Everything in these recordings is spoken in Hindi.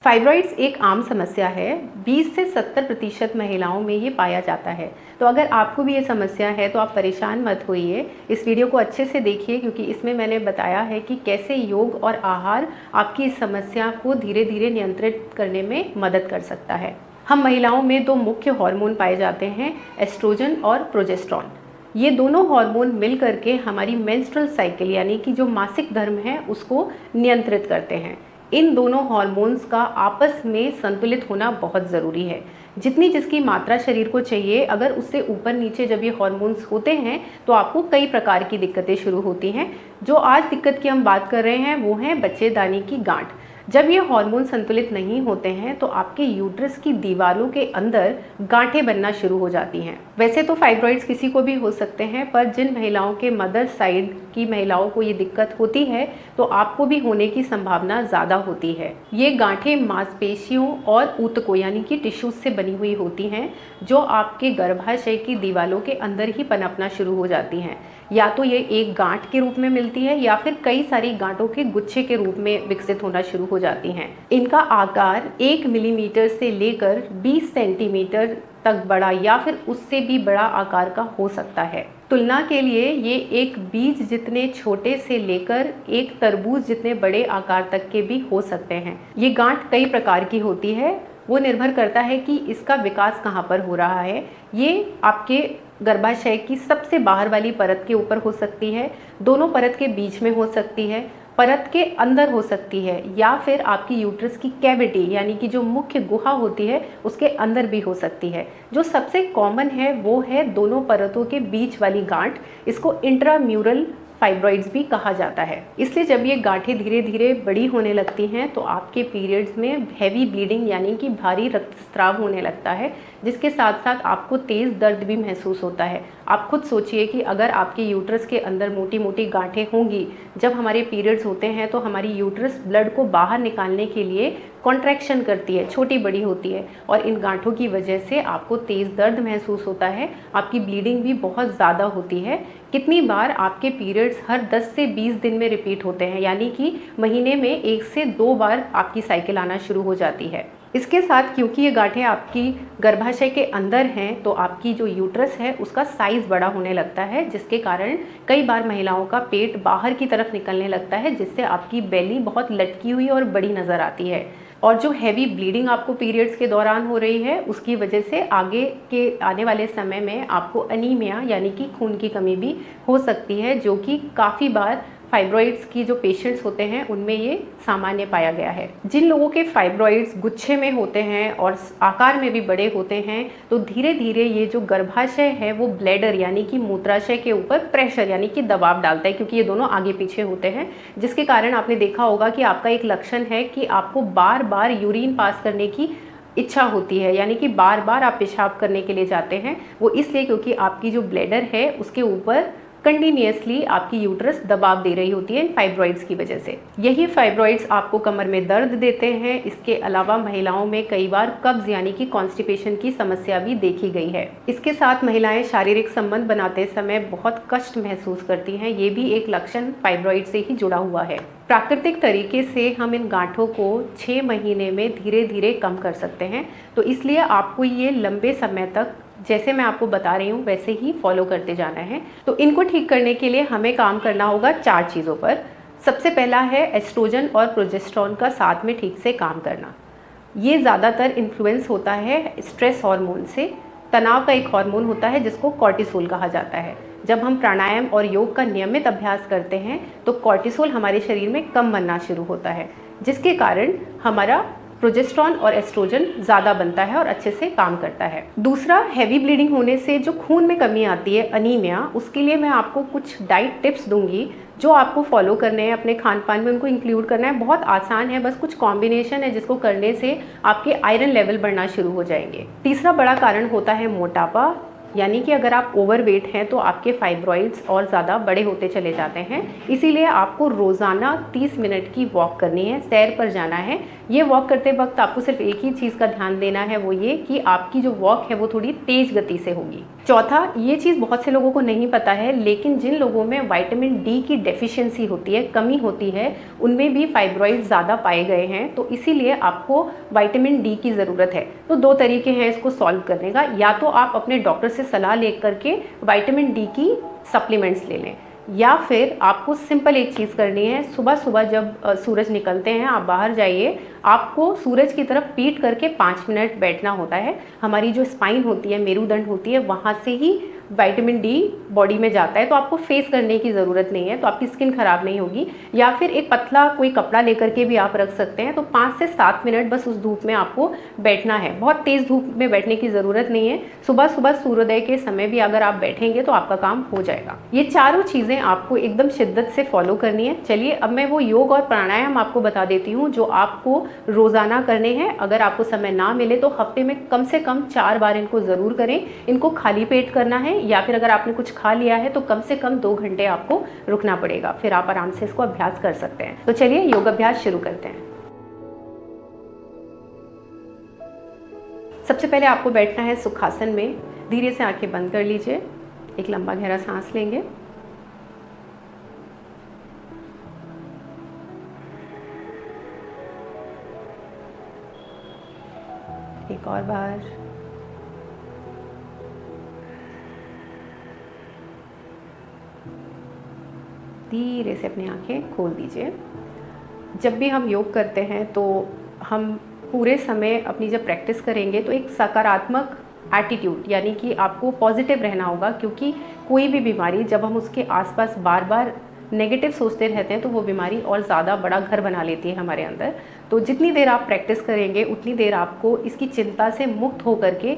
फाइब्रॉइड्स एक आम समस्या है। 20 से 70% महिलाओं में ये पाया जाता है। तो अगर आपको भी ये समस्या है तो आप परेशान मत होइए। इस वीडियो को अच्छे से देखिए क्योंकि इसमें मैंने बताया है कि कैसे योग और आहार आपकी इस समस्या को धीरे धीरे नियंत्रित करने में मदद कर सकता है। हम महिलाओं में दो मुख्य हार्मोन पाए जाते हैं, एस्ट्रोजन और प्रोजेस्टेरॉन। ये दोनों हार्मोन मिल करके हमारी मेंस्ट्रुअल साइकिल यानी कि जो मासिक धर्म है उसको नियंत्रित करते हैं। इन दोनों हार्मोन्स का आपस में संतुलित होना बहुत ज़रूरी है। जितनी जिसकी मात्रा शरीर को चाहिए, अगर उससे ऊपर नीचे जब ये हार्मोन्स होते हैं तो आपको कई प्रकार की दिक्कतें शुरू होती हैं। जो आज दिक्कत की हम बात कर रहे हैं वो है बच्चेदानी की गांठ। जब ये हार्मोन संतुलित नहीं होते हैं तो आपके यूट्रस की दीवारों के अंदर गांठें बनना शुरू हो जाती हैं। वैसे तो फाइब्रॉइड्स किसी को भी हो सकते हैं, पर जिन महिलाओं के मदर साइड की महिलाओं को ये दिक्कत होती है तो आपको भी होने की संभावना ज़्यादा होती है। ये गांठें मांसपेशियों और ऊतकों यानी कि टिश्यूज से बनी हुई होती हैं, जो आपके गर्भाशय की दीवारों के अंदर ही पनपना शुरू हो जाती हैं। या तो ये एक गांठ के रूप में मिलती है या फिर कई सारी गांठों के गुच्छे के रूप में विकसित होना शुरू हो जाती हैं। इनका आकार 1 मिलीमीटर से लेकर 20 सेंटीमीटर तक बड़ा या फिर उससे भी बड़ा आकार का हो सकता है। तुलना के लिए ये एक बीज जितने छोटे से लेकर एक तरबूज जितने बड़े आकार तक के भी हो सकते हैं। ये गांठ कई प्रकार की होती है, वो निर्भर करता है कि इसका विकास कहाँ पर हो रहा है। ये आपके गर्भाशय की सबसे बाहर वाली परत के ऊपर हो सकती है, दोनों परत के बीच में हो सकती है, परत के अंदर हो सकती है, या फिर आपकी यूट्रस की कैविटी यानी कि जो मुख्य गुहा होती है उसके अंदर भी हो सकती है। जो सबसे कॉमन है वो है दोनों परतों के बीच वाली गांठ। इसको इंट्राम्यूरल फाइब्रॉइड्स भी कहा जाता है। इसलिए जब ये गांठें धीरे धीरे बड़ी होने लगती हैं तो आपके पीरियड्स में हैवी ब्लीडिंग यानी कि भारी रक्तस्राव होने लगता है, जिसके साथ साथ आपको तेज़ दर्द भी महसूस होता है। आप खुद सोचिए कि अगर आपके यूट्रस के अंदर मोटी मोटी गांठें होंगी, जब हमारे पीरियड्स होते हैं तो हमारी यूट्रस ब्लड को बाहर निकालने के लिए कॉन्ट्रैक्शन करती है, छोटी बड़ी होती है, और इन गांठों की वजह से आपको तेज़ दर्द महसूस होता है। आपकी ब्लीडिंग भी बहुत ज़्यादा होती है। कितनी बार आपके पीरियड्स हर 10 से 20 दिन में रिपीट होते हैं, यानी कि महीने में 1 से 2 बार आपकी साइकिल आना शुरू हो जाती है। इसके साथ क्योंकि ये गांठें आपकी गर्भाशय के अंदर हैं तो आपकी जो यूट्रस है उसका साइज़ बड़ा होने लगता है, जिसके कारण कई बार महिलाओं का पेट बाहर की तरफ निकलने लगता है, जिससे आपकी बेली बहुत लटकी हुई और बड़ी नज़र आती है। और जो हैवी ब्लीडिंग आपको पीरियड्स के दौरान हो रही है उसकी वजह से आगे के आने वाले समय में आपको अनीमिया यानी कि खून की कमी भी हो सकती है, जो कि काफ़ी बार फाइब्रॉइड्स की जो पेशेंट्स होते हैं उनमें ये सामान्य पाया गया है। जिन लोगों के फाइब्रॉइड्स गुच्छे में होते हैं और आकार में भी बड़े होते हैं तो धीरे धीरे ये जो गर्भाशय है वो ब्लैडर यानी कि मूत्राशय के ऊपर प्रेशर यानी कि दबाव डालता है, क्योंकि ये दोनों आगे पीछे होते हैं, जिसके कारण आपने देखा होगा कि आपका एक लक्षण है कि आपको बार बार यूरिन पास करने की इच्छा होती है, यानी कि बार बार आप पेशाब करने के लिए जाते हैं। वो इसलिए क्योंकि आपकी जो ब्लैडर है उसके ऊपर कंटिन्यूसली आपकी यूट्रस दबाव दे रही होती है इन फाइब्रॉइड्स की वजह से। यही फाइब्रॉइड्स आपको कमर में दर्द देते हैं। इसके अलावा महिलाओं में कई बार कब्ज यानी कि कॉन्स्टिपेशन की समस्या भी देखी गई है। इसके साथ महिलाएं शारीरिक संबंध बनाते समय बहुत कष्ट महसूस करती हैं। ये भी एक लक्षण फाइब्रॉइड से ही जुड़ा हुआ है। प्राकृतिक तरीके से हम इन गांठों को 6 महीने में धीरे धीरे कम कर सकते हैं, तो इसलिए आपको ये लंबे समय तक जैसे मैं आपको बता रही हूँ वैसे ही फॉलो करते जाना है। तो इनको ठीक करने के लिए हमें काम करना होगा 4 चीज़ों पर। सबसे पहला है एस्ट्रोजन और प्रोजेस्टेरॉन का साथ में ठीक से काम करना। ये ज़्यादातर इन्फ्लुएंस होता है स्ट्रेस हार्मोन से। तनाव का एक हार्मोन होता है जिसको कॉर्टिसोल कहा जाता है। जब हम प्राणायाम और योग का नियमित अभ्यास करते हैं तो कॉर्टिसोल हमारे शरीर में कम बनना शुरू होता है, जिसके कारण हमारा प्रोजेस्टेरॉन और एस्ट्रोजन ज़्यादा बनता है और अच्छे से काम करता है। दूसरा, हैवी ब्लीडिंग होने से जो खून में कमी आती है, अनीमिया, उसके लिए मैं आपको कुछ डाइट टिप्स दूंगी जो आपको फॉलो करने हैं, अपने खान पान में उनको इंक्लूड करना है। बहुत आसान है, बस कुछ कॉम्बिनेशन है जिसको करने से आपके आयरन लेवल बढ़ना शुरू हो जाएंगे। तीसरा बड़ा कारण होता है मोटापा। यानी कि अगर आप ओवरवेट हैं तो आपके फाइब्रॉइड्स और ज़्यादा बड़े होते चले जाते हैं। इसीलिए आपको रोज़ाना 30 मिनट की वॉक करनी है, सैर पर जाना है। ये वॉक करते वक्त आपको सिर्फ एक ही चीज़ का ध्यान देना है, वो ये कि आपकी जो वॉक है वो थोड़ी तेज़ गति से होगी। चौथा, ये चीज़ बहुत से लोगों को नहीं पता है, लेकिन जिन लोगों में विटामिन डी की डेफिशिएंसी होती है, कमी होती है, उनमें भी फाइब्रॉइड ज़्यादा पाए गए हैं। तो इसीलिए आपको विटामिन डी की ज़रूरत है। तो 2 तरीके हैं इसको सॉल्व करने का। या तो आप अपने डॉक्टर से सलाह ले करके विटामिन डी की सप्लीमेंट्स ले लें, या फिर आपको सिंपल एक चीज़ करनी है। सुबह सुबह जब सूरज निकलते हैं, आप बाहर जाइए, आपको सूरज की तरफ पीठ करके 5 मिनट बैठना होता है। हमारी जो स्पाइन होती है, मेरुदंड होती है, वहाँ से ही विटामिन डी बॉडी में जाता है। तो आपको फेस करने की ज़रूरत नहीं है, तो आपकी स्किन ख़राब नहीं होगी। या फिर एक पतला कोई कपड़ा लेकर के भी आप रख सकते हैं। तो 5 से 7 मिनट बस उस धूप में आपको बैठना है। बहुत तेज़ धूप में बैठने की ज़रूरत नहीं है। सुबह सुबह सूर्योदय के समय भी अगर आप बैठेंगे तो आपका काम हो जाएगा। ये चारों चीज़ें आपको एकदम शिद्दत से फॉलो करनी है। चलिए अब मैं वो योग और प्राणायाम आपको बता देती हूँ जो आपको रोज़ाना करने हैं। अगर आपको समय ना मिले तो हफ्ते में कम से कम 4 बार इनको ज़रूर करें। इनको खाली पेट करना है, या फिर अगर आपने कुछ खा लिया है तो कम से कम 2 घंटे आपको रुकना पड़ेगा, फिर आप आराम से इसको अभ्यास कर सकते हैं। तो चलिए योग अभ्यास शुरू करते हैं। सबसे पहले आपको बैठना है सुखासन में। धीरे से आंखें बंद कर लीजिए, एक लंबा गहरा सांस लेंगे। एक और बार। धीरे से अपनी आंखें खोल दीजिए। जब भी हम योग करते हैं तो हम पूरे समय अपनी जब प्रैक्टिस करेंगे तो एक सकारात्मक एटीट्यूड, यानी कि आपको पॉजिटिव रहना होगा, क्योंकि कोई भी बीमारी जब हम उसके आसपास बार बार नेगेटिव सोचते रहते हैं तो वो बीमारी और ज़्यादा बड़ा घर बना लेती है हमारे अंदर। तो जितनी देर आप प्रैक्टिस करेंगे उतनी देर आपको इसकी चिंता से मुक्त होकर के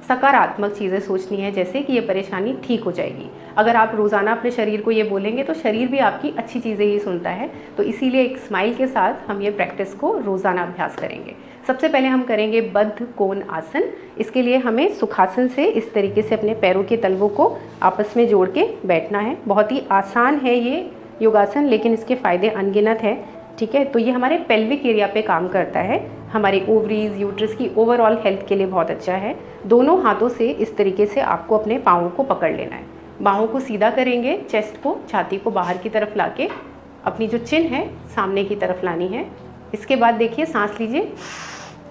सकारात्मक चीज़ें सोचनी है, जैसे कि ये परेशानी ठीक हो जाएगी। अगर आप रोज़ाना अपने शरीर को ये बोलेंगे तो शरीर भी आपकी अच्छी चीज़ें ही सुनता है। तो इसीलिए एक स्माइल के साथ हम ये प्रैक्टिस को रोज़ाना अभ्यास करेंगे। सबसे पहले हम करेंगे बद्ध कोण आसन। इसके लिए हमें सुखासन से इस तरीके से अपने पैरों के तलवों को आपस में जोड़ के बैठना है। बहुत ही आसान है ये योगासन, लेकिन इसके फ़ायदे अनगिनत हैं। ठीक है, तो ये हमारे पेल्विक एरिया पे काम करता है, हमारे ओवरीज, यूट्रस की ओवरऑल हेल्थ के लिए बहुत अच्छा है। दोनों हाथों से इस तरीके से आपको अपने पाँवों को पकड़ लेना है। बाहों को सीधा करेंगे, चेस्ट को, छाती को बाहर की तरफ लाके अपनी जो चिन है सामने की तरफ लानी है। इसके बाद देखिए, सांस लीजिए,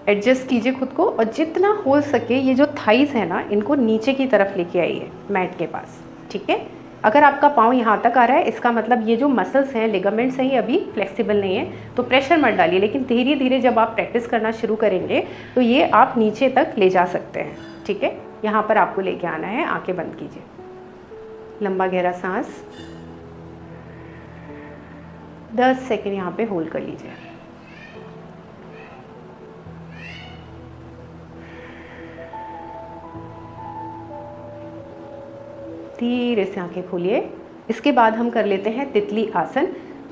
एडजस्ट कीजिए खुद को, और जितना हो सके ये जो थाइस है ना, इनको नीचे की तरफ लेके आइए मैट के पास। ठीक है, अगर आपका पाँव यहाँ तक आ रहा है, इसका मतलब ये जो मसल्स हैं, लिगामेंट्स हैं, ये अभी फ्लेक्सिबल नहीं है, तो प्रेशर मत डालिए। लेकिन धीरे धीरे जब आप प्रैक्टिस करना शुरू करेंगे तो ये आप नीचे तक ले जा सकते हैं। ठीक है, यहाँ पर आपको लेके आना है। आंखें बंद कीजिए, लंबा गहरा सांस 10 सेकेंड यहाँ पे होल्ड कर लीजिए। धीरे से आंखें खोलिए। इसके बाद हम कर लेते हैं तितली आसन।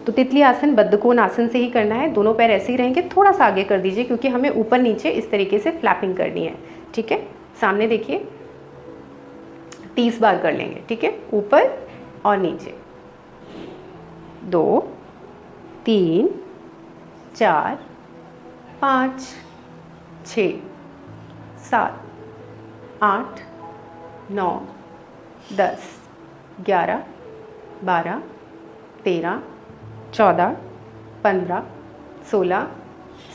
तो तितली आसन बद्ध कोण आसन से ही करना है। दोनों पैर ऐसे ही रहेंगे, थोड़ा सा आगे कर दीजिए, क्योंकि हमें ऊपर नीचे इस तरीके से फ्लैपिंग करनी है। ठीक है, सामने देखिए, 30 बार कर लेंगे। ठीक है, ऊपर और नीचे, 2 3 4 5 6 7 8 9 10 11 12 13 14 15 16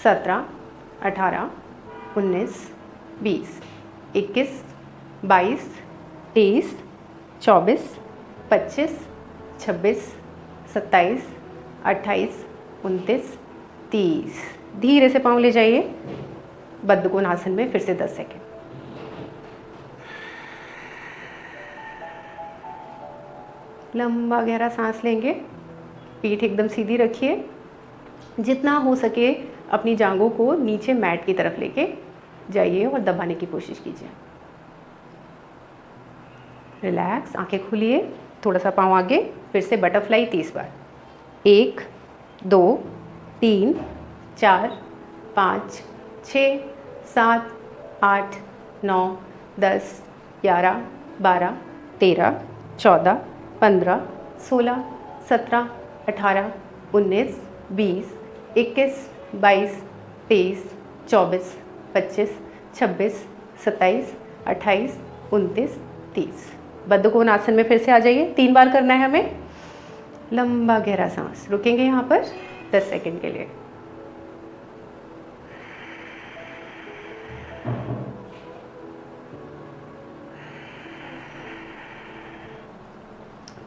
17 18 19 20 21 22 23 24 25 26 27 28 29 30। धीरे से पाँव ले जाइए बद्ध कोण आसन में, फिर से 10 सेकेंड। लंबा गहरा सांस लेंगे, पीठ एकदम सीधी रखिए। जितना हो सके अपनी जांघों को नीचे मैट की तरफ लेके जाइए और दबाने की कोशिश कीजिए। रिलैक्स, आंखें खोलिए, थोड़ा सा पाँव आगे, फिर से बटरफ्लाई 30 बार। 1 2 3 4 5 6 7 8 9 10 11 12, 13, 14, 15, 16, 17, 18, 19, 20, 21, 22, 23, 24, 25, 26, 27, 28, 29, 30। बद्धकोण आसन में फिर से आ जाइए। 3 बार करना है हमें। लंबा गहरा सांस, रुकेंगे यहाँ पर 10 सेकंड के लिए।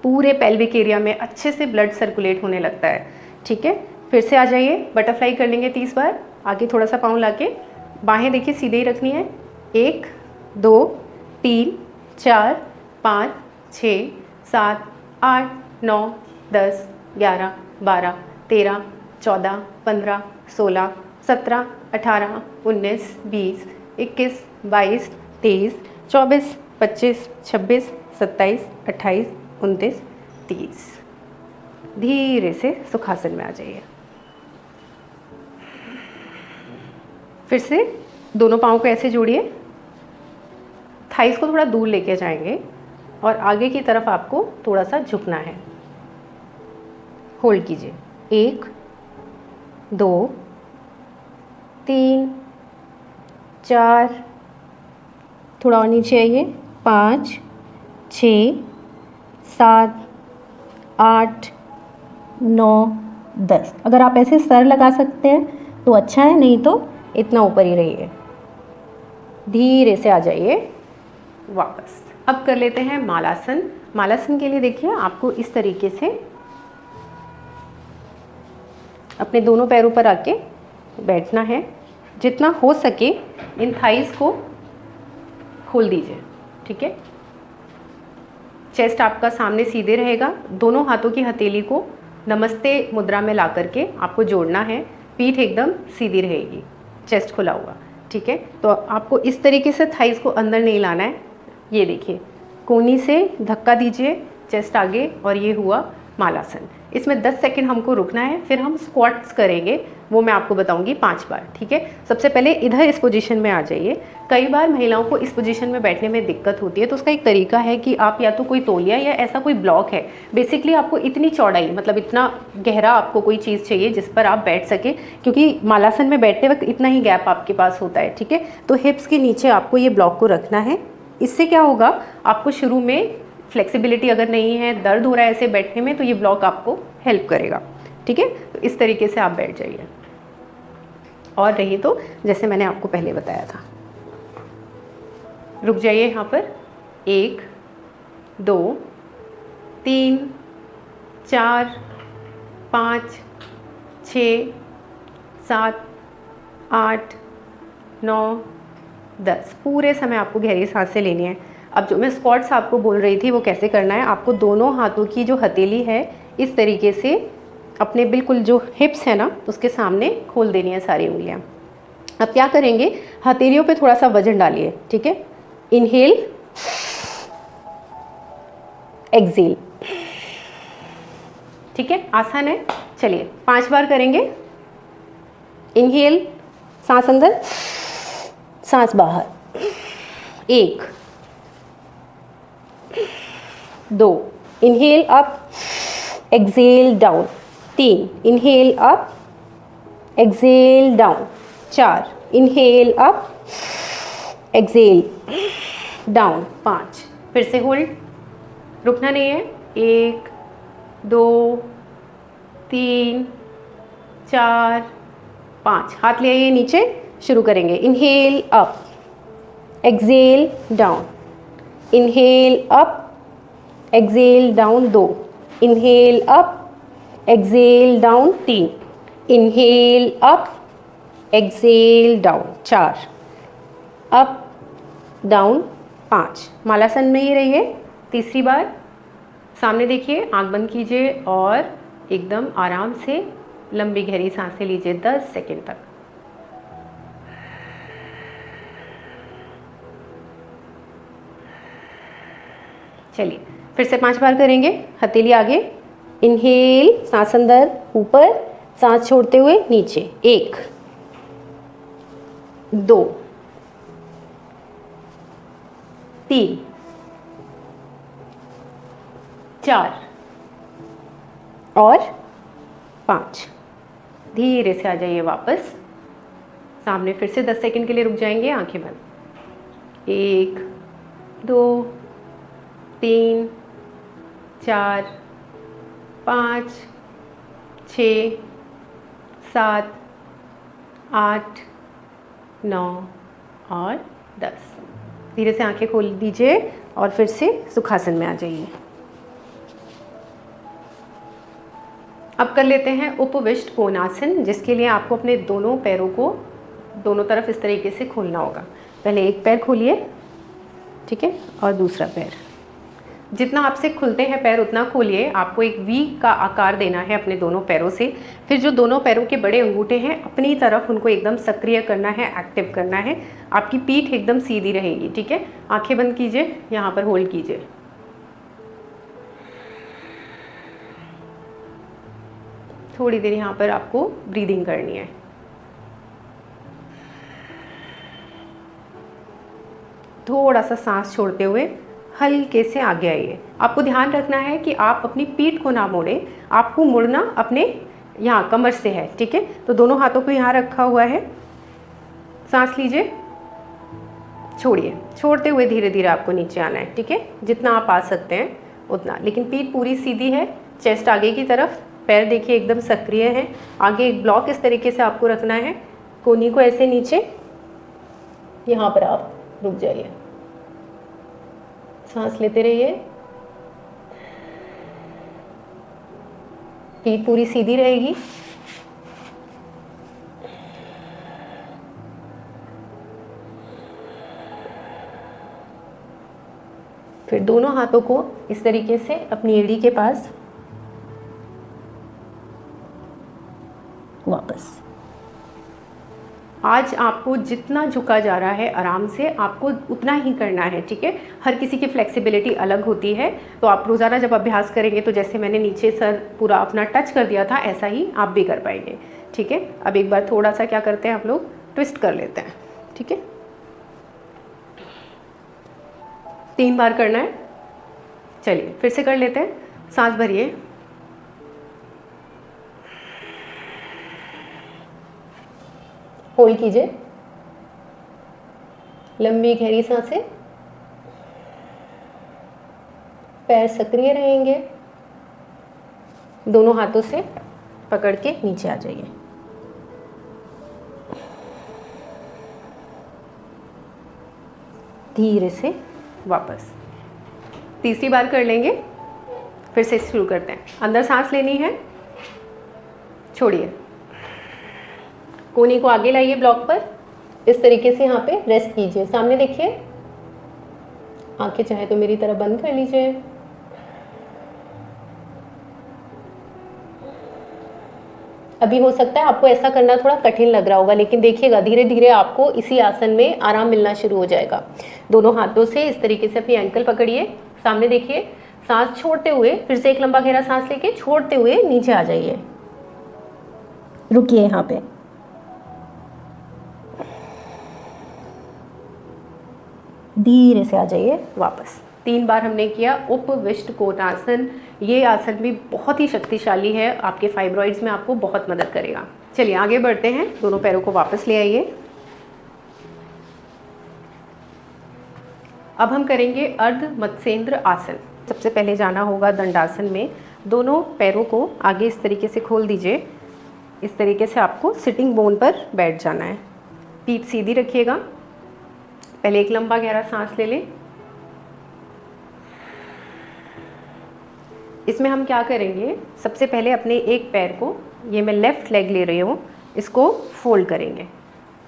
पूरे पेल्विक एरिया में अच्छे से ब्लड सर्कुलेट होने लगता है। ठीक है, फिर से आ जाइए। बटरफ्लाई कर लेंगे 30 बार। आगे थोड़ा सा पाँव लाके, बाहें देखिए सीधे ही रखनी है। 1, 2, 3, 4, 5, 6, 7, 8, 9, 10, 11, 12, 13, 14, 15, 16, 17, 18, 19, 20, 21, 22, 23, 24, 25, 26, 27, 28, 29, 30। धीरे से सुखासन में आ जाइए। फिर से दोनों पाँव को ऐसे जोड़िए, थाइस को थोड़ा दूर लेके जाएंगे और आगे की तरफ आपको थोड़ा सा झुकना है। होल्ड कीजिए। 1, 2, 3, 4, थोड़ा और नीचे आइए, 5, 6, 7, 8, 9, 10। अगर आप ऐसे सर लगा सकते हैं तो अच्छा है, नहीं तो इतना ऊपर ही रहिए। धीरे से आ जाइए वापस। अब कर लेते हैं मालासन। मालासन के लिए देखिए आपको इस तरीके से अपने दोनों पैरों पर आके बैठना है। जितना हो सके इन थाइस को खोल दीजिए। ठीक है, चेस्ट आपका सामने सीधे रहेगा। दोनों हाथों की हथेली को नमस्ते मुद्रा में ला करके आपको जोड़ना है। पीठ एकदम सीधी रहेगी, चेस्ट खुला हुआ। ठीक है, तो आपको इस तरीके से थाइस को अंदर नहीं लाना है। ये देखिए, कोहनी से धक्का दीजिए, चेस्ट आगे, और ये हुआ मालासन। इसमें 10 सेकंड हमको रुकना है। फिर हम स्क्वाट्स करेंगे, वो मैं आपको बताऊंगी 5 बार। ठीक है, सबसे पहले इधर इस पोजीशन में आ जाइए। कई बार महिलाओं को इस पोजीशन में बैठने में दिक्कत होती है, तो उसका एक तरीका है कि आप या तो कोई तौलिया या ऐसा कोई ब्लॉक है, बेसिकली आपको इतनी चौड़ाई, मतलब इतना गहरा आपको कोई चीज़ चाहिए जिस पर आप बैठ सके, क्योंकि मालासन में बैठते वक्त इतना ही गैप आपके पास होता है। ठीक है, तो हिप्स के नीचे आपको ये ब्लॉक को रखना है। इससे क्या होगा, आपको शुरू में फ्लेक्सिबिलिटी अगर नहीं है, दर्द हो रहा है ऐसे बैठने में, तो ये ब्लॉक आपको हेल्प करेगा। ठीक है, तो इस तरीके से आप बैठ जाइए। और रही तो जैसे मैंने आपको पहले बताया था, रुक जाइए यहाँ पर। 1, 2, 3, 4, 5, 6, 7, 8, 9, 10। पूरे समय आपको गहरी सांसें लेनी है। अब जो मैं स्क्वाट्स आपको बोल रही थी वो कैसे करना है, आपको दोनों हाथों की जो हथेली है इस तरीके से अपने बिल्कुल जो हिप्स है ना उसके सामने खोल देनी है सारी उंगलियां। अब क्या करेंगे, हथेलियों पे थोड़ा सा वजन डालिए। ठीक है, इनहेल, एक्सेल। ठीक है, आसान है। चलिए 5 बार करेंगे। इनहेल, सांस अंदर, सांस बाहर। 1, 2, inhale up, exhale down. 3, inhale up, exhale down. 4, inhale up, exhale down. 5, फिर से होल्ड, रुकना नहीं है। 1, 2, 3, 4, 5। हाथ ले आइए नीचे, शुरू करेंगे। Inhale up, exhale down, inhale up, exhale down. 2, inhale up, exhale down. 3, inhale up, exhale down. 4, up down. 5, Malasana में ही रहिए। तीसरी बार सामने देखिए, आंख बंद कीजिए और एकदम आराम से लंबी गहरी सांसें लीजिए 10 सेकंड तक। चलिए फिर से 5 बार करेंगे। हथेली आगे, इनहेल, सांस अंदर, ऊपर, सांस छोड़ते हुए नीचे। 1, 2, 3, 4 और 5। धीरे से आ जाइए वापस सामने। फिर से 10 सेकंड के लिए रुक जाएंगे, आंखें बंद। 1 2 3 4 5 6 7 8 9 और 10। धीरे से आंखें खोल दीजिए और फिर से सुखासन में आ जाइए। अब कर लेते हैं उपविष्ट कोणासन, जिसके लिए आपको अपने दोनों पैरों को दोनों तरफ इस तरीके से खोलना होगा। पहले एक पैर खोलिए, ठीक है, और दूसरा पैर। जितना आपसे खुलते हैं पैर उतना खोलिए। आपको एक वी का आकार देना है अपने दोनों पैरों से। फिर जो दोनों पैरों के बड़े अंगूठे हैं अपनी तरफ उनको एकदम सक्रिय करना है, एक्टिव करना है। आपकी पीठ एकदम सीधी रहेगी, ठीक है। आंखें बंद कीजिए, यहाँ पर होल्ड कीजिए। थोड़ी देर यहाँ पर आपको ब्रीदिंग करनी है। थोड़ा सा सांस छोड़ते हुए हल्के से आगे आइए। आपको ध्यान रखना है कि आप अपनी पीठ को ना मोड़ें, आपको मुड़ना अपने यहाँ कमर से है, ठीक है। तो दोनों हाथों को यहाँ रखा हुआ है। सांस लीजिए, छोड़िए। छोड़ते हुए धीरे धीरे आपको नीचे आना है, ठीक है। जितना आप आ सकते हैं उतना, लेकिन पीठ पूरी सीधी है, चेस्ट आगे की तरफ, पैर देखिए एकदम सक्रिय है। आगे एक ब्लॉक इस तरीके से आपको रखना है, कोहनी को ऐसे नीचे, यहाँ पर आप रुक जाइए। सांस लेते रहिए, पीठ पूरी सीधी रहेगी। फिर दोनों हाथों को इस तरीके से अपनी एड़ी के पास वापस। आज आपको जितना झुका जा रहा है आराम से आपको उतना ही करना है, ठीक है। हर किसी की फ्लेक्सिबिलिटी अलग होती है, तो आप रोज़ाना जब अभ्यास करेंगे तो जैसे मैंने नीचे सर पूरा अपना टच कर दिया था ऐसा ही आप भी कर पाएंगे, ठीक है। अब एक बार थोड़ा सा क्या करते हैं, आप लोग ट्विस्ट कर लेते हैं, ठीक है। 3 बार करना है। चलिए फिर से कर लेते हैं। सांस भरिए, होल्ड कीजिए, लंबी गहरी सांसें। पैर सक्रिय रहेंगे, दोनों हाथों से पकड़ के नीचे आ जाइए। धीरे से वापस। तीसरी बार कर लेंगे, फिर से शुरू करते हैं। अंदर सांस लेनी है, छोड़िए, कोहनी को आगे लाइए ब्लॉक पर, इस तरीके से यहाँ पे रेस्ट कीजिए। सामने देखिए, आंखें चाहे तो मेरी तरह बंद कर लीजिए। अभी हो सकता है आपको ऐसा करना थोड़ा कठिन लग रहा होगा, लेकिन देखिएगा धीरे धीरे आपको इसी आसन में आराम मिलना शुरू हो जाएगा। दोनों हाथों से इस तरीके से अपनी एंकल पकड़िए, सामने देखिए, सांस छोड़ते हुए फिर से एक लंबा गहरा सांस लेके छोड़ते हुए नीचे आ जाइए। रुकिए यहाँ पे, धीरे से आ जाइए वापस। 3 बार हमने किया उपविष्ट कोणासन। ये आसन भी बहुत ही शक्तिशाली है, आपके फाइब्रॉइड्स में आपको बहुत मदद करेगा। चलिए आगे बढ़ते हैं, दोनों पैरों को वापस ले आइए। अब हम करेंगे अर्ध मत्स्येंद्र आसन। सबसे पहले जाना होगा दंडासन में। दोनों पैरों को आगे इस तरीके से खोल दीजिए। इस तरीके से आपको सिटिंग बोन पर बैठ जाना है। पीठ सीधी रखिएगा। पहले एक लंबा गहरा सांस ले लें। इसमें हम क्या करेंगे, सबसे पहले अपने एक पैर को, ये मैं लेफ़्ट लेग ले रही हूँ, इसको फोल्ड करेंगे।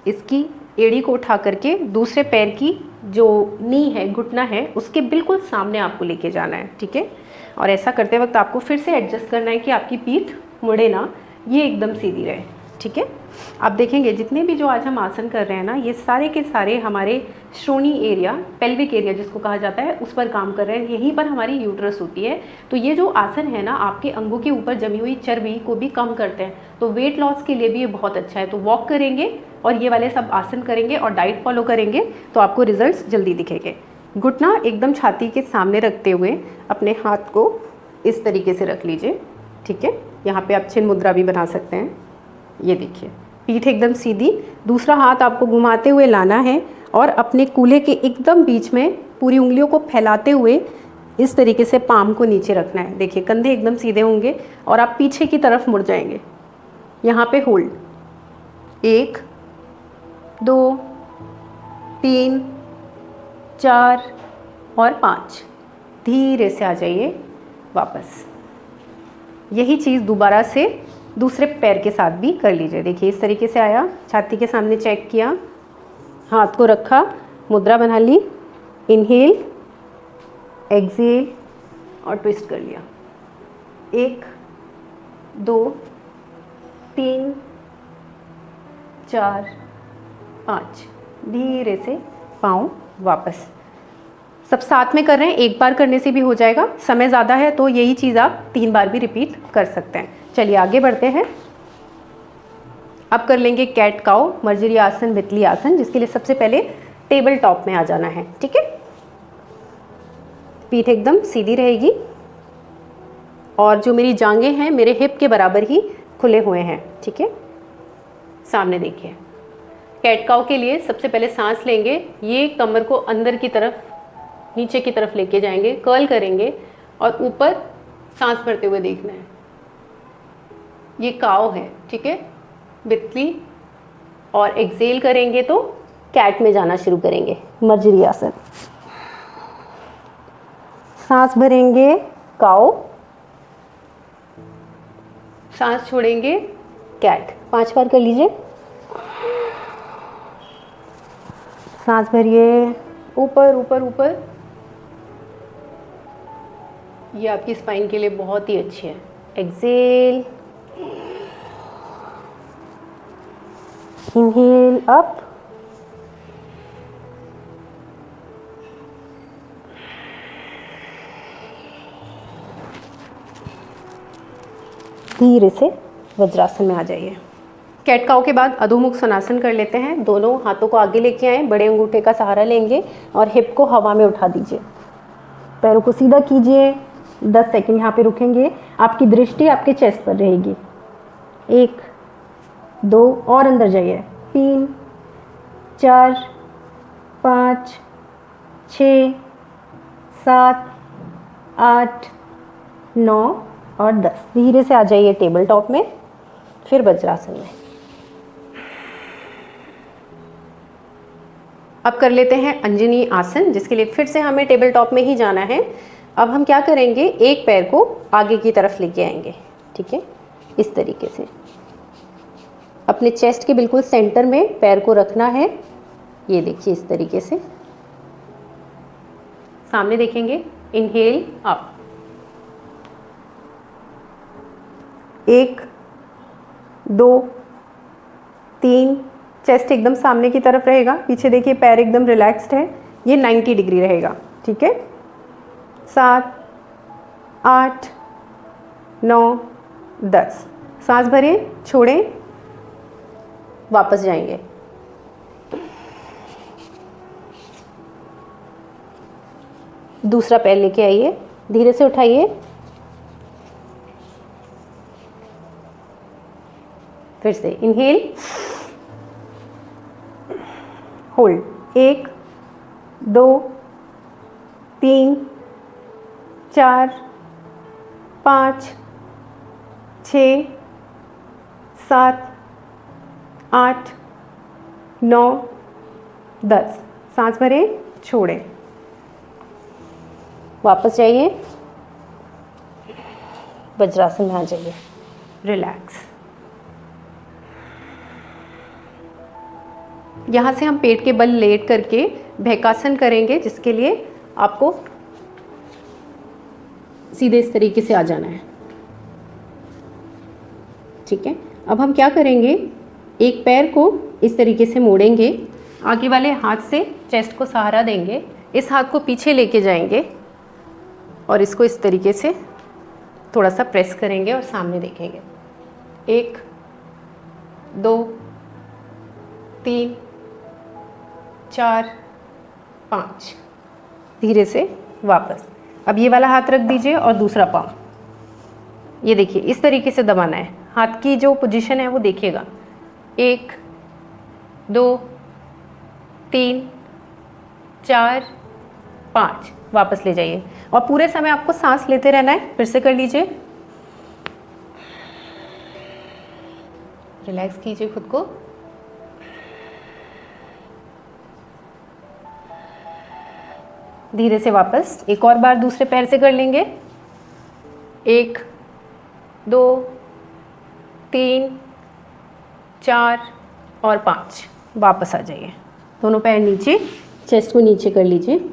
इसकी एड़ी को उठा करके दूसरे पैर की जो नी है, घुटना है, उसके बिल्कुल सामने आपको लेके जाना है, ठीक है। और ऐसा करते वक्त आपको फिर से एडजस्ट करना है कि आपकी पीठ मुड़े ना, ये एकदम सीधी रहे, ठीक है। आप देखेंगे जितने भी जो आज हम आसन कर रहे हैं ना, ये सारे के सारे हमारे श्रोणी एरिया, पेल्विक एरिया जिसको कहा जाता है, उस पर काम कर रहे हैं। यहीं पर हमारी यूट्रस होती है। तो ये जो आसन है ना, आपके अंगों के ऊपर जमी हुई चर्बी को भी कम करते हैं। तो वेट लॉस के लिए भी ये बहुत अच्छा है। तो वॉक करेंगे और ये वाले सब आसन करेंगे और डाइट फॉलो करेंगे तो आपको रिजल्ट्स जल्दी दिखेंगे। घुटना एकदम छाती के सामने रखते हुए अपने हाथ को इस तरीके से रख लीजिए, ठीक है। यहाँ पे आप चिन्ह मुद्रा भी बना सकते हैं। ये देखिए, पीठ एकदम सीधी, दूसरा हाथ आपको घुमाते हुए लाना है और अपने कूल्हे के एकदम बीच में पूरी उंगलियों को फैलाते हुए इस तरीके से पाम को नीचे रखना है। देखिए, कंधे एकदम सीधे होंगे और आप पीछे की तरफ मुड़ जाएंगे। यहाँ पे होल्ड, 1 2 3 4 और 5, धीरे से आ जाइए वापस। यही चीज़ दोबारा से दूसरे पैर के साथ भी कर लीजिए। देखिए, इस तरीके से आया, छाती के सामने चेक किया, हाथ को रखा, मुद्रा बना ली, इनहेल एक्सहेल और ट्विस्ट कर लिया। 1 2 3 4 5, धीरे से पाँव वापस। सब साथ में कर रहे हैं, एक बार करने से भी हो जाएगा। समय ज़्यादा है तो यही चीज़ आप 3 बार भी रिपीट कर सकते हैं। चलिए आगे बढ़ते हैं। अब कर लेंगे कैट काउ, मर्जरी आसन, भितली आसन, जिसके लिए सबसे पहले टेबल टॉप में आ जाना है, ठीक है। पीठ एकदम सीधी रहेगी और जो मेरी जांघें हैं मेरे हिप के बराबर ही खुले हुए हैं, ठीक है। सामने देखिए, कैट काउ के लिए सबसे पहले सांस लेंगे। ये कमर को अंदर की तरफ, नीचे की तरफ लेके जाएंगे, कर्ल करेंगे और ऊपर सांस भरते हुए देखना है। ये काउ है, ठीक है। बितली और एक्सेल करेंगे तो कैट में जाना शुरू करेंगे, मर्जरी आसन। सांस भरेंगे काउ, सांस छोड़ेंगे कैट। 5 बार कर लीजिए। सांस भरिए, ऊपर ऊपर ऊपर। ये आपकी स्पाइन के लिए बहुत ही अच्छी है। एक्सेल, इनहेल अप, धीरे से वज्रासन में आ जाइए। कैट काउ के बाद अधोमुख सनासन कर लेते हैं। दोनों हाथों को आगे लेके आए, बड़े अंगूठे का सहारा लेंगे और हिप को हवा में उठा दीजिए। पैरों को सीधा कीजिए, 10 सेकंड यहाँ पे रुकेंगे। आपकी दृष्टि आपके चेस्ट पर रहेगी। 1 2 और अंदर जाइए, 3 4 5 6 7 8 9 और 10। धीरे से आ जाइए टेबल टॉप में, फिर वज्रासन में। अब कर लेते हैं अंजनी आसन, जिसके लिए फिर से हमें टेबल टॉप में ही जाना है। अब हम क्या करेंगे, एक पैर को आगे की तरफ लेके आएंगे, ठीक है। इस तरीके से अपने चेस्ट के बिल्कुल सेंटर में पैर को रखना है। ये देखिए, इस तरीके से सामने देखेंगे। इनहेल अप, 1 2 3, चेस्ट एकदम सामने की तरफ रहेगा। पीछे देखिए, पैर एकदम रिलैक्स्ड है। ये 90 डिग्री रहेगा, ठीक है। 7 8 9 10, सांस भरें, छोड़ें, वापस जाएंगे। दूसरा पैर लेके आइए, धीरे से उठाइए, फिर से इनहेल, होल्ड, 1 2 3 4 5 6 7 8 9 10, सांस भरें, छोड़ें, वापस जाइए, वज्रासन में आ जाइए, रिलैक्स। यहाँ से हम पेट के बल लेट करके भैकासन करेंगे, जिसके लिए आपको सीधे इस तरीके से आ जाना है, ठीक है। अब हम क्या करेंगे, एक पैर को इस तरीके से मोड़ेंगे, आगे वाले हाथ से चेस्ट को सहारा देंगे, इस हाथ को पीछे लेके जाएंगे और इसको इस तरीके से थोड़ा सा प्रेस करेंगे और सामने देखेंगे। 1 2 3 4 5, धीरे से वापस। अब ये वाला हाथ रख दीजिए और दूसरा पाँव ये देखिए इस तरीके से दबाना है, हाथ की जो पोजीशन है वो देखिएगा, 1 2 3 4 5, वापस ले जाइए और पूरे समय आपको सांस लेते रहना है। फिर से कर लीजिए, रिलैक्स कीजिए खुद को। धीरे से वापस एक और बार दूसरे पैर से कर लेंगे, 1 2 3 4 और 5, वापस आ जाइए। दोनों पैर नीचे, चेस्ट को नीचे कर लीजिए।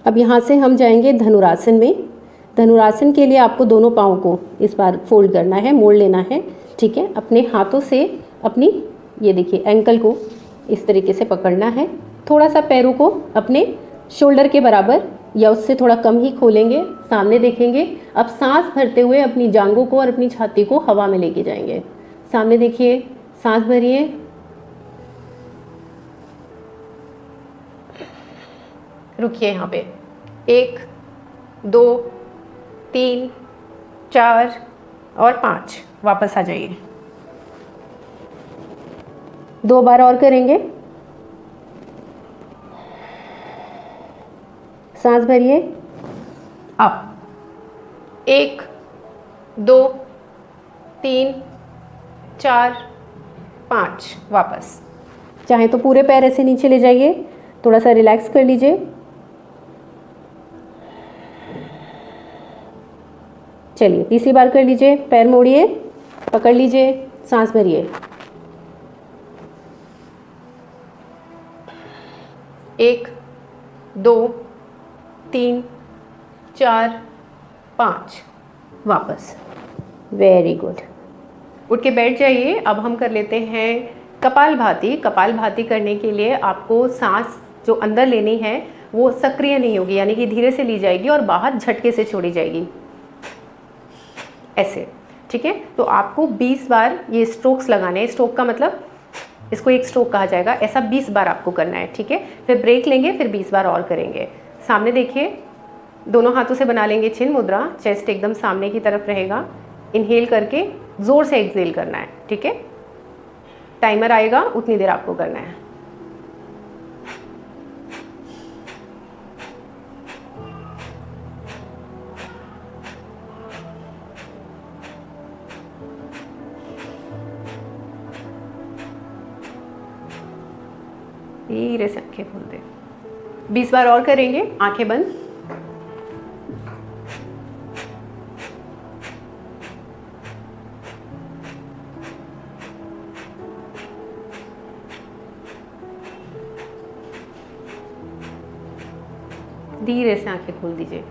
अब यहाँ से हम जाएंगे धनुरासन में। धनुरासन के लिए आपको दोनों पाँव को इस बार फोल्ड करना है, मोड़ लेना है, ठीक है। अपने हाथों से अपनी ये देखिए एंकल को इस तरीके से पकड़ना है। थोड़ा सा पैरों को अपने शोल्डर के बराबर या उससे थोड़ा कम ही खोलेंगे, सामने देखेंगे। अब सांस भरते हुए अपनी जांघों को और अपनी छाती को हवा में लेके जाएंगे। सामने देखिए, सांस भरिए, रुकिए यहाँ पे, 1 2 3 4 और 5, वापस आ जाइए। 2 बार और करेंगे। सांस भरिए, अप, 1 2 3 4 5, वापस। चाहे तो पूरे पैर ऐसे नीचे ले जाइए, थोड़ा सा रिलैक्स कर लीजिए। चलिए तीसरी बार कर लीजिए, पैर मोड़िए, पकड़ लीजिए, सांस भरिए, 1 2 3 4 5, वापस। Very good. उठ के बैठ जाइए। अब हम कर लेते हैं कपालभाति। कपालभाति करने के लिए आपको सांस जो अंदर लेनी है वो सक्रिय नहीं होगी, यानी कि धीरे से ली जाएगी और बाहर झटके से छोड़ी जाएगी, ऐसे, ठीक है। तो आपको 20 बार ये स्ट्रोक्स लगाने हैं। स्ट्रोक का मतलब इसको एक स्ट्रोक कहा जाएगा, ऐसा 20 बार आपको करना है, ठीक है। फिर ब्रेक लेंगे, फिर 20 बार और करेंगे। सामने देखिए, दोनों हाथों से बना लेंगे चिन्ह मुद्रा, चेस्ट एकदम सामने की तरफ रहेगा। इनहेल करके जोर से एक्सहेल करना है, ठीक है। टाइमर आएगा, उतनी देर आपको करना है। धीरे से आंखें खोल दे। 20 बार और करेंगे, आंखें बंद। धीरे से आंखें खोल दीजिए।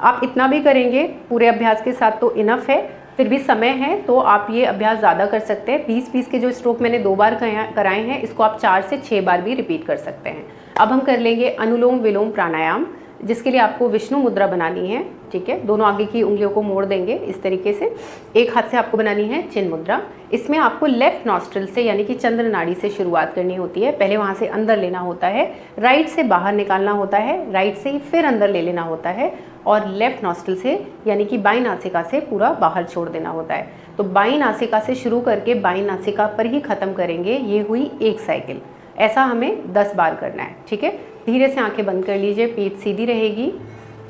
आप इतना भी करेंगे पूरे अभ्यास के साथ तो इनफ है, फिर भी समय है तो आप ये अभ्यास ज़्यादा कर सकते हैं। 20-20 के जो स्ट्रोक मैंने 2 बार कराए हैं, इसको आप 4 से 6 बार भी रिपीट कर सकते हैं। अब हम कर लेंगे अनुलोम विलोम प्राणायाम, जिसके लिए आपको विष्णु मुद्रा बनानी है, ठीक है। दोनों आगे की उंगलियों को मोड़ देंगे इस तरीके से। एक हाथ से आपको बनानी है चिन्ह मुद्रा। इसमें आपको लेफ्ट नॉस्ट्रिल से यानी कि चंद्र नाड़ी से शुरुआत करनी होती है। पहले वहाँ से अंदर लेना होता है, राइट से बाहर निकालना होता है, राइट से ही फिर अंदर ले लेना होता है और लेफ्ट नॉस्ट्रिल से यानी कि बाईं नासिका से पूरा बाहर छोड़ देना होता है। तो बाईं नासिका से शुरू करके बाईं नासिका पर ही ख़त्म करेंगे। ये हुई एक साइकिल। ऐसा हमें 10 बार करना है, ठीक है। धीरे से आंखें बंद कर लीजिए, पीठ सीधी रहेगी।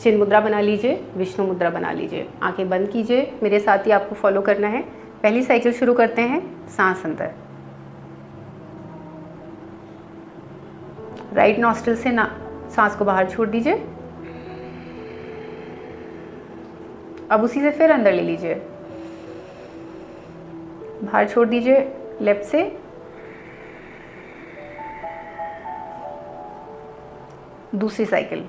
चिन्ह मुद्रा बना लीजिए, विष्णु मुद्रा बना लीजिए, आंखें बंद कीजिए। मेरे साथ ही आपको फॉलो करना है। पहली साइकिल शुरू करते हैं, सांस अंदर, राइट नॉस्ट्रिल से सांस को बाहर छोड़ दीजिए। अब उसी से फिर अंदर ले लीजिए, बाहर छोड़ दीजिए लेफ्ट से। दूसरी साइकिल,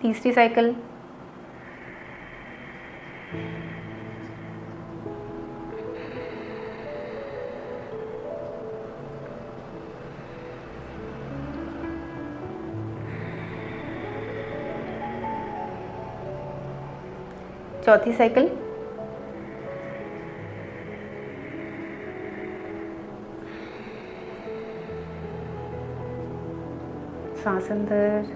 तीसरी साइकिल, चौथी साइकिल, सांस अंदर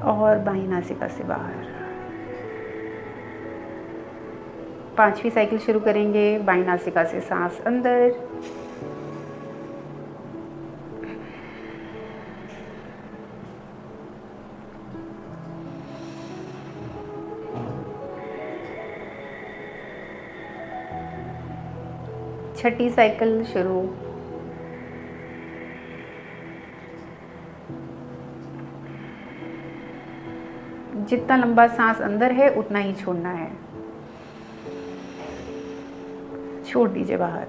और बाईं नासिका से बाहर। 5वीं साइकिल शुरू करेंगे। बाईं नासिका से सांस अंदर, छठी साइकिल शुरू। जितना लंबा सांस अंदर है उतना ही छोड़ना है, छोड़ दीजिए बाहर।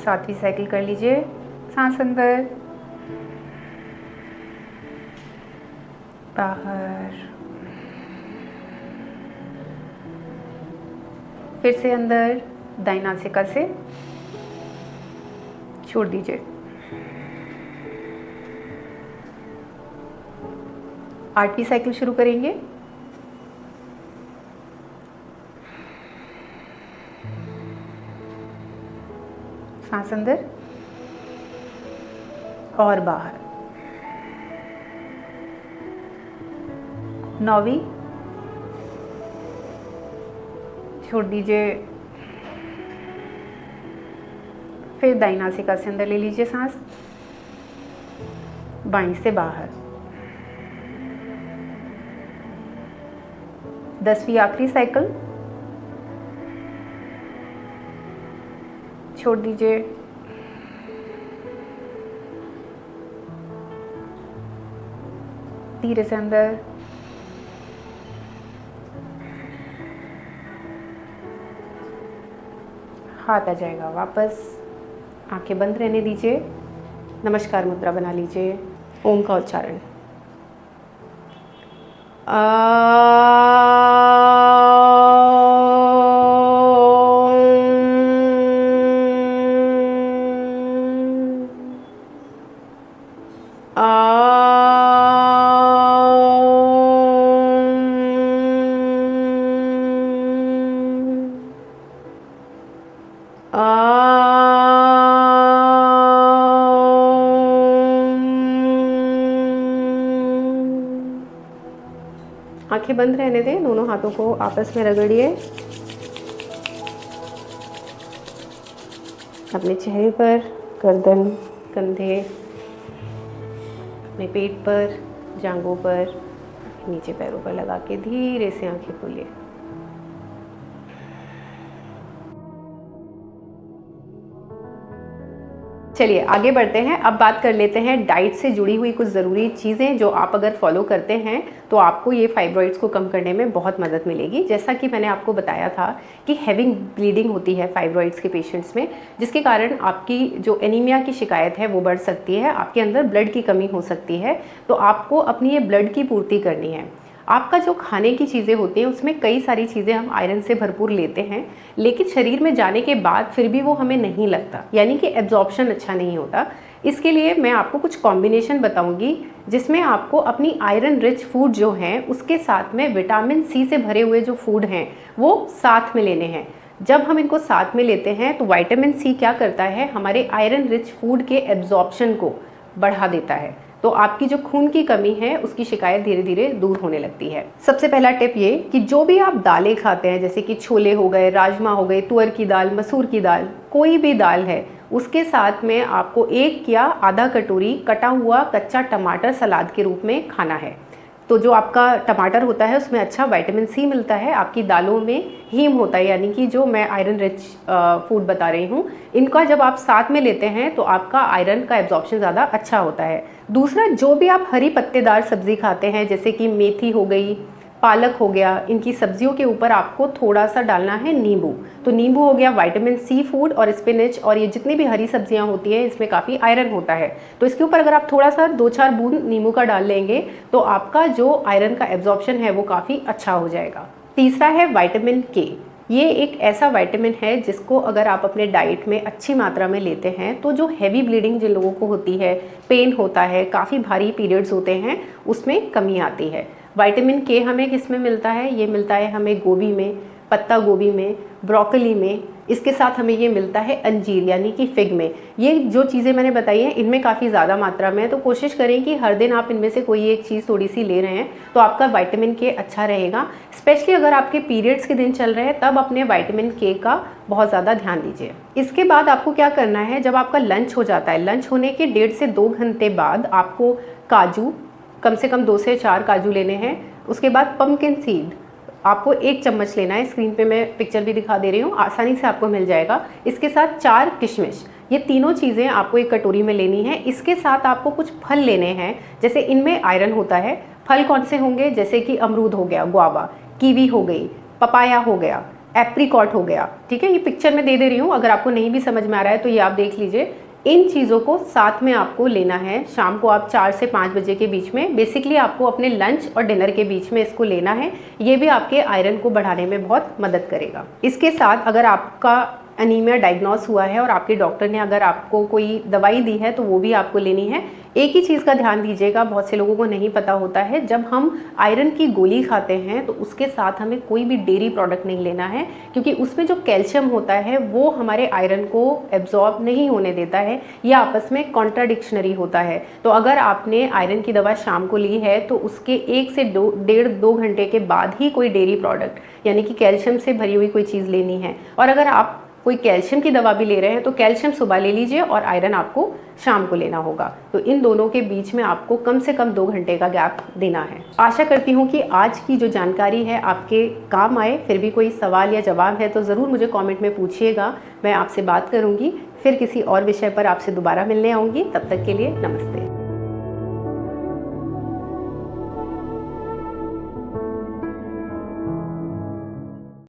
7वीं साइकिल कर लीजिए। सांस अंदर, बाहर, फिर से अंदर, दाईं नासिका से छोड़ दीजिए। 8वीं साइकिल शुरू करेंगे। सांस अंदर और बाहर। 9वीं, छोड़ दीजिए। फिर दाईं नासिका से अंदर ले लीजिए सांस, बाईं से बाहर। 10वीं आखिरी साइकिल, छोड़ दीजिए। धीरे से अंदर, हाथ आ जाएगा वापस। आंखें बंद रहने दीजिए। नमस्कार मुद्रा बना लीजिए। ओम का उच्चारण। आंखें बंद रहने दें। दोनों हाथों को आपस में रगड़िए। अपने चेहरे पर, गर्दन, कंधे, अपने पेट पर, जांघों पर, नीचे पैरों पर लगा के धीरे से आंखें खोलिए। चलिए आगे बढ़ते हैं। अब बात कर लेते हैं डाइट से जुड़ी हुई कुछ ज़रूरी चीज़ें जो आप अगर फॉलो करते हैं तो आपको ये फाइब्रॉइड्स को कम करने में बहुत मदद मिलेगी। जैसा कि मैंने आपको बताया था कि हैवी ब्लीडिंग होती है फाइब्रॉइड्स के पेशेंट्स में, जिसके कारण आपकी जो एनीमिया की शिकायत है वो बढ़ सकती है, आपके अंदर ब्लड की कमी हो सकती है। तो आपको अपनी ये ब्लड की पूर्ति करनी है। आपका जो खाने की चीज़ें होती हैं उसमें कई सारी चीज़ें हम आयरन से भरपूर लेते हैं, लेकिन शरीर में जाने के बाद फिर भी वो हमें नहीं लगता, यानी कि एब्जॉर्प्शन अच्छा नहीं होता। इसके लिए मैं आपको कुछ कॉम्बिनेशन बताऊंगी जिसमें आपको अपनी आयरन रिच फूड जो हैं उसके साथ में विटामिन सी से भरे हुए जो फूड हैं वो साथ में लेने हैं। जब हम इनको साथ में लेते हैं तो विटामिन सी क्या करता है, हमारे आयरन रिच फूड के एब्जॉर्प्शन को बढ़ा देता है। तो आपकी जो खून की कमी है उसकी शिकायत धीरे धीरे दूर होने लगती है। सबसे पहला टिप ये कि जो भी आप दालें खाते हैं, जैसे कि छोले हो गए, राजमा हो गए, तुअर की दाल, मसूर की दाल, कोई भी दाल है, उसके साथ में आपको 1 या आधा कटोरी कटा हुआ कच्चा टमाटर सलाद के रूप में खाना है। तो जो आपका टमाटर होता है उसमें अच्छा विटामिन सी मिलता है, आपकी दालों में हीम होता है, यानी कि जो मैं आयरन रिच फूड बता रही हूँ, इनका जब आप साथ में लेते हैं तो आपका आयरन का एब्जॉर्प्शन ज़्यादा अच्छा होता है। दूसरा, जो भी आप हरी पत्तेदार सब्ज़ी खाते हैं, जैसे कि मेथी हो गई, पालक हो गया, इनकी सब्जियों के ऊपर आपको थोड़ा सा डालना है नींबू। तो नींबू हो गया विटामिन सी फूड, और स्पिनच और ये जितनी भी हरी सब्जियां होती हैं इसमें काफ़ी आयरन होता है। तो इसके ऊपर अगर आप थोड़ा सा 2-4 बूंद नींबू का डाल लेंगे तो आपका जो आयरन का एब्जॉर्प्शन है वो काफ़ी अच्छा हो जाएगा। तीसरा है विटामिन के। ये एक ऐसा विटामिन है जिसको अगर आप अपने डाइट में अच्छी मात्रा में लेते हैं तो जो हैवी ब्लीडिंग जिन लोगों को होती है, पेन होता है, काफ़ी भारी पीरियड्स होते हैं, उसमें कमी आती है। विटामिन के हमें किस में मिलता है? ये मिलता है हमें गोभी में, पत्ता गोभी में, ब्रोकली में, इसके साथ हमें ये मिलता है अंजीर यानी कि फिग में। ये जो चीज़ें मैंने बताई हैं इनमें काफ़ी ज़्यादा मात्रा में है, तो कोशिश करें कि हर दिन आप इनमें से कोई एक चीज़ थोड़ी सी ले रहे हैं तो आपका विटामिन के अच्छा रहेगा। स्पेशली अगर आपके पीरियड्स के दिन चल रहे हैं तब अपने विटामिन के का बहुत ज़्यादा ध्यान दीजिए। इसके बाद आपको क्या करना है, जब आपका लंच हो जाता है, लंच होने के 1.5 से 2 घंटे बाद आपको काजू, कम से कम 2 से 4 काजू लेने हैं। उसके बाद पम्पकिन सीड आपको 1 चम्मच लेना है। स्क्रीन पे मैं पिक्चर भी दिखा दे रही हूँ, आसानी से आपको मिल जाएगा। इसके साथ 4 किशमिश, ये तीनों चीज़ें आपको एक कटोरी में लेनी है। इसके साथ आपको कुछ फल लेने हैं, जैसे इनमें आयरन होता है। फल कौन से होंगे, जैसे कि अमरूद हो गया, गुआवा, कीवी हो गई, पपाया हो गया, एप्रिकॉट हो गया। ठीक है, ये पिक्चर में दे रही हूँ, अगर आपको नहीं भी समझ में आ रहा है तो ये आप देख लीजिए। इन चीज़ों को साथ में आपको लेना है। शाम को आप 4 से 5 बजे के बीच में, बेसिकली आपको अपने लंच और डिनर के बीच में इसको लेना है। ये भी आपके आयरन को बढ़ाने में बहुत मदद करेगा। इसके साथ अगर आपका एनीमिया डायग्नोस हुआ है और आपके डॉक्टर ने अगर आपको कोई दवाई दी है तो वो भी आपको लेनी है। एक ही चीज़ का ध्यान दीजिएगा, बहुत से लोगों को नहीं पता होता है, जब हम आयरन की गोली खाते हैं तो उसके साथ हमें कोई भी डेयरी प्रोडक्ट नहीं लेना है, क्योंकि उसमें जो कैल्शियम होता है वो हमारे आयरन को एब्जॉर्ब नहीं होने देता है। ये आपस में कॉन्ट्राडिक्शनरी होता है। तो अगर आपने आयरन की दवा शाम को ली है तो उसके 1 से 1.5-2 घंटे के बाद ही कोई डेयरी प्रोडक्ट यानी कि कैल्शियम से भरी हुई कोई चीज़ लेनी है। और अगर आप कोई कैल्शियम की दवा भी ले रहे हैं तो कैल्शियम सुबह ले लीजिए और आयरन आपको शाम को लेना होगा। तो इन दोनों के बीच में आपको कम से कम 2 घंटे का गैप देना है। आशा करती हूँ कि आज की जो जानकारी है आपके काम आए। फिर भी कोई सवाल या जवाब है तो ज़रूर मुझे कमेंट में पूछिएगा, मैं आपसे बात करूँगी। फिर किसी और विषय पर आपसे दोबारा मिलने आऊँगी। तब तक के लिए नमस्ते।